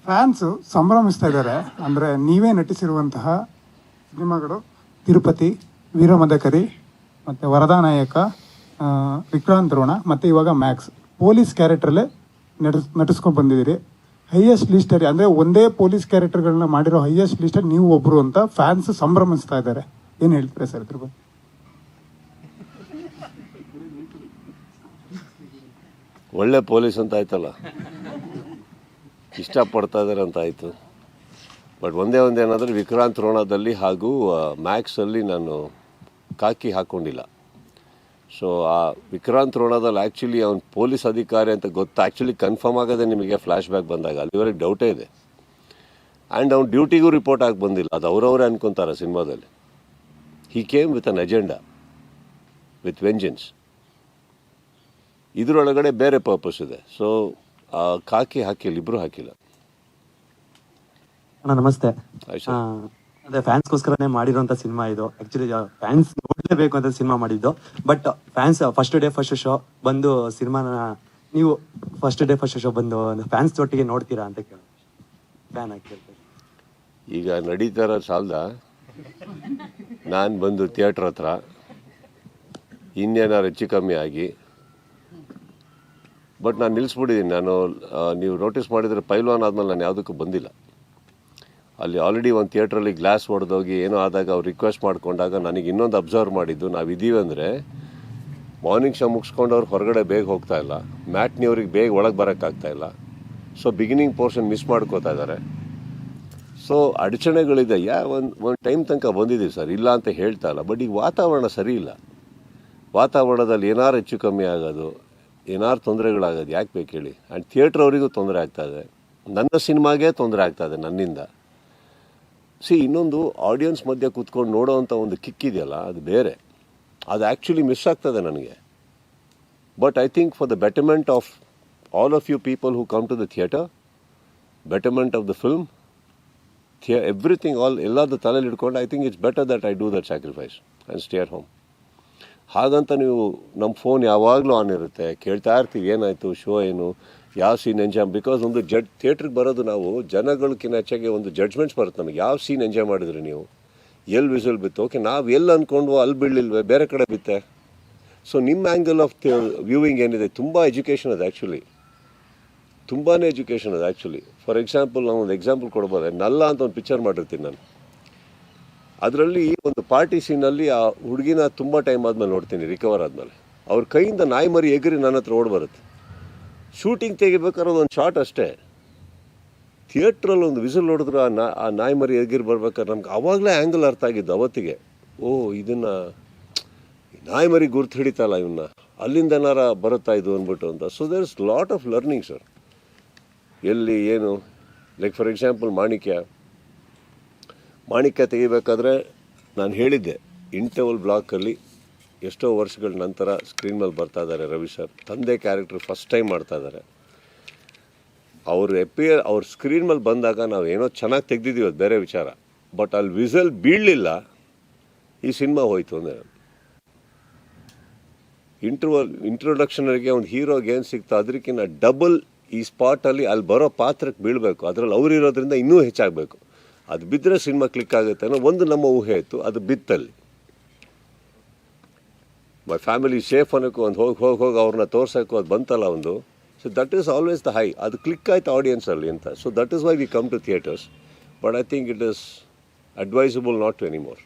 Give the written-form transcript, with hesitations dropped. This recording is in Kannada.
ಫ್ಯಾನ್ಸು ಸಂಭ್ರಮಿಸ್ತಾ ಇದ್ದಾರೆ. ಅಂದರೆ ನೀವೇ ನಟಿಸಿರುವಂತಹ ಸಿನಿಮಾಗಳು ತಿರುಪತಿ, ವೀರಮದಕರಿ ಮತ್ತು ವರದಾನಾಯಕ, ವಿಕ್ರಾಂತ್ ರೋಣ ಮತ್ತು ಇವಾಗ ಮ್ಯಾಕ್ಸ್. ಪೊಲೀಸ್ ಕ್ಯಾರೆಕ್ಟ್ರಲ್ಲೇ ನಟಿಸ್ಕೊಂಡು ಬಂದಿದ್ದೀರಿ. ಹೈಯೆಸ್ಟ್ ಲಿಸ್ಟಲ್ಲಿ ಅಂದರೆ ಒಂದೇ ಪೊಲೀಸ್ ಕ್ಯಾರೆಕ್ಟರ್ಗಳನ್ನ ಮಾಡಿರೋ ಹೈಯೆಸ್ಟ್ ಲಿಸ್ಟಲ್ಲಿ ನೀವು ಒಬ್ಬರು ಅಂತ ಫ್ಯಾನ್ಸ್ ಸಂಭ್ರಮಿಸ್ತಾ ಇದ್ದಾರೆ. ಏನು ಹೇಳ್ತೀರಾ ಸರ್ ಇದ್ರ ಬಗ್ಗೆ? ಒಳ್ಳೆ ಪೊಲೀಸ್ ಅಂತ ಆಯ್ತಲ್ಲ, ಇಷ್ಟಪಡ್ತಾ ಇದ್ದಾರೆ ಅಂತ ಆಯಿತು. ಬಟ್ ಒಂದೇನಾದರೂ ವಿಕ್ರಾಂತ್ ರೋಣದಲ್ಲಿ ಹಾಗೂ ಮ್ಯಾಕ್ಸಲ್ಲಿ ನಾನು ಕಾಕಿ ಹಾಕ್ಕೊಂಡಿಲ್ಲ. ಸೊ ಆ ವಿಕ್ರಾಂತ್ ರೋಣದಲ್ಲಿ ಆ್ಯಕ್ಚುಲಿ ಅವ್ನು ಪೊಲೀಸ್ ಅಧಿಕಾರಿ ಅಂತ ಗೊತ್ತು. ಆ್ಯಕ್ಚುಲಿ ಕನ್ಫರ್ಮ್ ಆಗೋದೇ ನಿಮಗೆ ಫ್ಲ್ಯಾಶ್ ಬ್ಯಾಕ್ ಬಂದಾಗ, ಅಲ್ಲಿವರೆಗೆ ಡೌಟೇ ಇದೆ. ಆ್ಯಂಡ್ ಅವ್ನು ಡ್ಯೂಟಿಗೂ ರಿಪೋರ್ಟ್ ಆಗಿ ಬಂದಿಲ್ಲ, ಅದು ಅವರವರೇ ಅನ್ಕೊತಾರೆ ಸಿನಿಮಾದಲ್ಲಿ. He came with an agenda, with vengeance. ಇದರೊಳಗಡೆ ಬೇರೆ ಪರ್ಪಸ್ ಇದೆ. ಸೊ ಕಾಕಿ ಹಾಕಿಲ್ಲ, ಇಬ್ಬರು ಹಾಕಿಲ್ಲ. ಅಣ್ಣ ನಮಸ್ತೆ. ಅದೇ ಫ್ಯಾನ್ಸ್ಗೋಸ್ಕರನೇ ಮಾಡಿರೋಂಥ ಸಿನಿಮಾ ಇದು. ಆ್ಯಕ್ಚುಲಿ ಫ್ಯಾನ್ಸ್ ನೋಡಲೇಬೇಕು ಅಂತ ಸಿನಿಮಾ ಮಾಡಿದ್ದು. But fans first day first show ಬಂದು ಸಿನಿಮಾನ ನೀವು ಫಸ್ಟ್ ಡೇ ಫಸ್ಟ್ ಶೋ ಬಂದು ಫ್ಯಾನ್ಸ್ ಒಟ್ಟಿಗೆ ನೋಡ್ತೀರಾ ಅಂತ ಕೇಳಿ ಫ್ಯಾನ್ ಆಗಿ ಈಗ ನಡೀತಾರ ಸಾಲ್ದ ನಾನು ಬಂದು ಥಿಯೇಟ್ರ್ ಹತ್ರ ಇನ್ನೇನಾರು ಹೆಚ್ಚು ಕಮ್ಮಿ ಆಗಿ. ಬಟ್ ನಾನು ನಿಲ್ಲಿಸ್ಬಿಟ್ಟಿದ್ದೀನಿ. ನೀವು ನೋಟಿಸ್ ಮಾಡಿದರೆ ಪೈಲ್ವಾನ್ ಆದಮೇಲೆ ನಾನು ಯಾವುದಕ್ಕೂ ಬಂದಿಲ್ಲ. ಅಲ್ಲಿ ಆಲ್ರೆಡಿ ಒಂದು ಥಿಯೇಟ್ರಲ್ಲಿ ಗ್ಲಾಸ್ ಹೊಡೆದೋಗಿ ಏನೋ ಆದಾಗ ಅವ್ರು ರಿಕ್ವೆಸ್ಟ್ ಮಾಡಿಕೊಂಡಾಗ ನನಗೆ ಇನ್ನೊಂದು ಅಬ್ಸರ್ವ್ ಮಾಡಿದ್ದು, ನಾವು ಇದ್ದೀವಿ ಅಂದರೆ ಮಾರ್ನಿಂಗ್ ಶೋ ಮುಗಿಸ್ಕೊಂಡು ಅವ್ರು ಹೊರಗಡೆ ಬೇಗ ಹೋಗ್ತಾ ಇಲ್ಲ, ಮ್ಯಾಟ್ನಿಯವ್ರಿಗೆ ಬೇಗ ಒಳಗೆ ಬರೋಕ್ಕಾಗ್ತಾ ಇಲ್ಲ. ಸೊ ಬಿಗಿನಿಂಗ್ ಪೋರ್ಷನ್ ಮಿಸ್ ಮಾಡ್ಕೋತಾ ಇದ್ದಾರೆ. ಸೊ ಅಡಚಣೆಗಳಿದೆ. ಒಂದು ಟೈಮ್ ತನಕ ಬಂದಿದ್ದೀವಿ ಸರ್, ಇಲ್ಲ ಅಂತ ಹೇಳ್ತಾ ಇಲ್ಲ. ಬಟ್ ಈಗ ವಾತಾವರಣ ಸರಿ ಇಲ್ಲ. ವಾತಾವರಣದಲ್ಲಿ ಏನಾರು ಹೆಚ್ಚು ಕಮ್ಮಿ ಆಗೋದು, ಏನಾರು ತೊಂದರೆಗಳಾಗೋದು ಯಾಕೆ ಬೇಕು ಹೇಳಿ. ಆ್ಯಂಡ್ ಥಿಯೇಟ್ರ್ ಅವರಿಗೂ ತೊಂದರೆ ಆಗ್ತಾಯಿದೆ, ನನ್ನ ಸಿನಿಮಾಗೆ ತೊಂದರೆ ಆಗ್ತಾಯಿದೆ ನನ್ನಿಂದ. ಇನ್ನೊಂದು ಆಡಿಯನ್ಸ್ ಮಧ್ಯೆ ಕೂತ್ಕೊಂಡು ನೋಡೋವಂಥ ಒಂದು ಕಿಕ್ ಇದೆಯಲ್ಲ, ಅದು ಬೇರೆ. ಅದು ಆ್ಯಕ್ಚುಲಿ ಮಿಸ್ ಆಗ್ತದೆ ನನಗೆ. But I think for the betterment of all of you people who come to the theatre, betterment of the film, everything ಎಲ್ಲದು ತಲೆಯಲ್ಲಿ ಹಿಡ್ಕೊಂಡು I think it's better that I do that sacrifice and stay at home. ಹಾಗಂತ ನೀವು ನಮ್ಮ ಫೋನ್ ಯಾವಾಗಲೂ ಆನ್ ಇರುತ್ತೆ, ಕೇಳ್ತಾ ಇರ್ತೀವಿ ಏನಾಯಿತು, ಶೋ ಏನು, ಯಾವ ಸೀನ್ ಎಂಜಾಯ್. ಬಿಕಾಸ್ ಒಂದು ಥಿಯೇಟ್ರಿಗೆ ಬರೋದು ನಾವು ಜನಗಳಕ್ಕಿಂತ ಹೆಚ್ಚಾಗಿ ಒಂದು ಜಡ್ಜ್ಮೆಂಟ್ಸ್ ಬರುತ್ತೆ ನಮಗೆ. ಯಾವ ಸೀನ್ ಎಂಜಾಯ್ ಮಾಡಿದ್ರಿ ನೀವು, ಎಲ್ಲಿ ವಿಸಲ್ ಬಿತ್ತು, ಓಕೆ ನಾವು ಎಲ್ಲಿ ಅಂದ್ಕೊಂಡ್ವೋ ಅಲ್ಲಿ ಬೀಳಿಲ್ವೇ, ಬೇರೆ ಕಡೆ ಬಿತ್ತೆ. ಸೊ ನಿಮ್ಮ ಆ್ಯಂಗಲ್ ಆಫ್ ವ್ಯೂವಿಂಗ್ ಏನಿದೆ ತುಂಬ ಎಜುಕೇಷನ್ ಅದು. ಆ್ಯಕ್ಚುಲಿ ತುಂಬಾ ಎಜುಕೇಷನ್ ಅದು ಆ್ಯಕ್ಚುಲಿ. ಫಾರ್ ಎಕ್ಸಾಂಪಲ್ ನಾನು ಒಂದು ಎಕ್ಸಾಂಪಲ್ ಕೊಡ್ಬೋದೆ. ನಲ್ಲ ಅಂತ ಒಂದು ಪಿಕ್ಚರ್ ಮಾಡಿರ್ತೀನಿ ನಾನು. ಅದರಲ್ಲಿ ಒಂದು ಪಾರ್ಟಿ ಸೀನಲ್ಲಿ ಆ ಹುಡುಗಿನ ತುಂಬ ಟೈಮ್ ಆದಮೇಲೆ ನೋಡ್ತೀನಿ, ರಿಕವರ್ ಆದಮೇಲೆ. ಅವ್ರ ಕೈಯಿಂದ ನಾಯಿ ಮರಿ ಎಗರಿ ನನ್ನ ಹತ್ರ ಓಡಿ ಬರುತ್ತೆ. ಶೂಟಿಂಗ್ ತೆಗಿಬೇಕಾದ್ರೆ ಒಂದು ಶಾಟ್ ಅಷ್ಟೇ. ಥಿಯೇಟ್ರಲ್ಲಿ ಒಂದು ವಿಸಿಲ್ ಹೊಡೆದ್ರು ಆ ನಾಯಿ ಮರಿ ಎಗಿರಿ ಬರ್ಬೇಕಾದ್ರೆ ನಮ್ಗೆ ಆವಾಗಲೇ ಆ್ಯಂಗಲ್ ಅರ್ಥ ಆಗಿದ್ದು ಅವತ್ತಿಗೆ. ಇದನ್ನು ನಾಯಿ ಮರಿ ಗುರ್ತು ಹಿಡಿತಲ್ಲ ಇವನ್ನ, ಅಲ್ಲಿಂದ ಏನಾರ ಬರುತ್ತಾ ಇದು ಅಂದ್ಬಿಟ್ಟು ಅಂತ. So there is lot of learning sir. ಎಲ್ಲಿ ಏನು, ಲೈಕ್ ಫಾರ್ ಎಕ್ಸಾಂಪಲ್ ಮಾಣಿಕ್ಯ ತೆಗಿಬೇಕಾದ್ರೆ ನಾನು ಹೇಳಿದ್ದೆ, ಇಂಟರ್ವಲ್ ಬ್ಲಾಕಲ್ಲಿ ಎಷ್ಟೋ ವರ್ಷಗಳ ನಂತರ ಸ್ಕ್ರೀನ್ ಮೇಲೆ ಬರ್ತಾ ಇದ್ದಾರೆ ರವಿ ಸರ್. ತಂದೆ ಕ್ಯಾರೆಕ್ಟರ್ ಫಸ್ಟ್ ಟೈಮ್ ಮಾಡ್ತಾ ಇದ್ದಾರೆ. ಅವ್ರ ಸ್ಕ್ರೀನ್ ಮೇಲೆ ಬಂದಾಗ ನಾವು ಏನೋ ಚೆನ್ನಾಗಿ ತೆಗ್ದಿದ್ದೀವಿ, ಅದು ಬೇರೆ ವಿಚಾರ. ಬಟ್ ಅಲ್ಲಿ ವಿಸಲ್ ಬೀಳಲಿಲ್ಲ, ಈ ಸಿನಿಮಾ ಹೋಯ್ತು ಅಂದರೆ. ಇಂಟ್ರೊಡಕ್ಷನರಿಗೆ ಒಂದು ಹೀರೋಗೆ ಏನು ಸಿಗ್ತಾ ಅದಕ್ಕಿಂತ ಡಬಲ್ ಈ ಸ್ಪಾಟಲ್ಲಿ ಅಲ್ಲಿ ಬರೋ ಪಾತ್ರಕ್ಕೆ ಬೀಳಬೇಕು. ಅದರಲ್ಲಿ ಅವರಿರೋದ್ರಿಂದ ಇನ್ನೂ ಹೆಚ್ಚಾಗಬೇಕು. ಅದು ಬಿದ್ದರೆ ಸಿನಿಮಾ ಕ್ಲಿಕ್ ಆಗುತ್ತೆ ಅನ್ನೋ ಒಂದು ನಮ್ಮ ಊಹೆ ಇತ್ತು. ಅದು ಬಿತ್ತಲ್ಲಿ ಮೈ ಫ್ಯಾಮಿಲಿ ಸೇಫ್ ಅನ್ನೋಕ್ಕೂ ಒಂದು ಹೋಗಿ ಅವ್ರನ್ನ ತೋರ್ಸೋಕ್ಕೂ ಅದು ಬಂತಲ್ಲ ಒಂದು. So that is always the high. ಅದು ಕ್ಲಿಕ್ ಆಯ್ತು ಆಡಿಯನ್ಸಲ್ಲಿ ಅಂತ. So that is why we come to theatres. But I think it is advisable not to anymore.